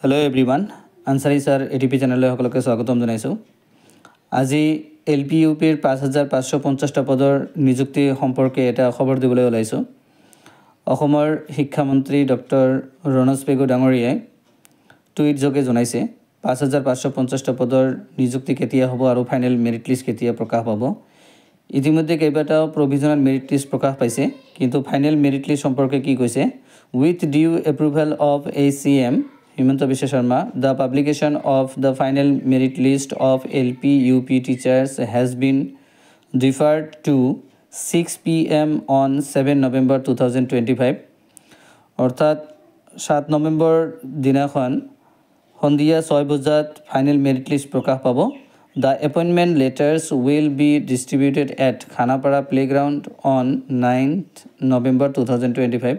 Hello everyone Ansari sir ATP channel सकलोके स्वागतम जनाइছোঁ। আজি एलपी यूपीर 5550টা পদৰ নিযুক্তি সম্পৰ্কে এটা খবৰ দিবলৈ ওলাইছোঁ। অসমৰ শিক্ষামন্ত্ৰী ডক্টৰ ৰণোজ পেগু ডাঙৰীয়াই টুইট যোগে জনাইছে 5550টা পদৰ নিযুক্তি কেতিয়া হ'ব আৰু ফাইনেল মেৰিট লিষ্ট কেতিয়া প্ৰকাশ পাব। ইতিমধ্যে কেইবাটাও প্ৰভিজনাল মেৰিট লিষ্ট প্ৰকাশ পাইছে, কিন্তু ফাইনেল মেৰিট লিষ্ট সম্পৰ্কে কি কৈছে? With due approval of ACM Himanta Biswa Sharma, the publication of the final merit list of LP UP teachers has been deferred to 6 PM on 7 November 2025. অর্থাৎ 7 নৱেম্বৰ দিনাখন সন্ধিয়া 6 বজাত ফাইনেল মেৰিট লিষ্ট প্ৰকাশ পাব। The appointment letters will be distributed at Khanapara Playground on 9th November 2025.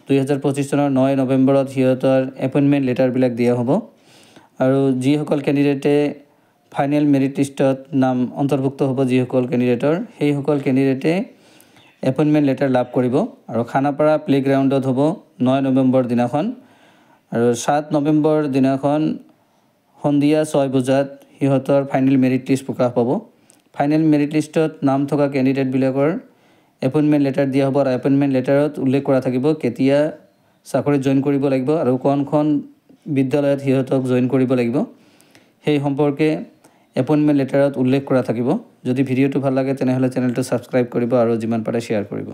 2025 চনৰ 9 নৱেম্বৰত সিহঁতৰ appointment লেটাৰবিলাক দিয়া হ'ব আৰু যিসকল কেণ্ডিডেটে ফাইনেল মেৰিট লিষ্টত নাম অন্তৰ্ভুক্ত হ'ব, যিসকল কেণ্ডিডেটৰ সেইসকল কেণ্ডিডেটে এপইণ্টমেণ্ট লেটাৰ লাভ কৰিব আৰু খানাপাৰা প্লেগ্ৰাউণ্ডত হ'ব 9 নৱেম্বৰ দিনাখন। আৰু 7 নৱেম্বৰ দিনাখন সন্ধিয়া 6 বজাত সিহঁতৰ ফাইনেল মেৰিট লিষ্ট প্ৰকাশ পাব। ফাইনেল মেৰিট লিষ্টত নাম থকা কেণ্ডিডেটবিলাকৰ এপইণ্টমেণ্ট লেটাৰ দিয়া হ'ব আৰু এপইণ্টমেণ্ট লেটাৰত উল্লেখ কৰা থাকিব কেতিয়া চাকৰিত জইন কৰিব লাগিব আৰু কোনখন বিদ্যালয়ত সিহঁতক জইন কৰিব লাগিব সেই সম্পৰ্কে এপইণ্টমেণ্ট লেটাৰত উল্লেখ কৰা থাকিব। যদি ভিডিঅ'টো ভাল লাগে তেনেহ'লে চেনেলটো ছাবস্ক্ৰাইব কৰিব আৰু যিমান পাৰে শ্বেয়াৰ কৰিব।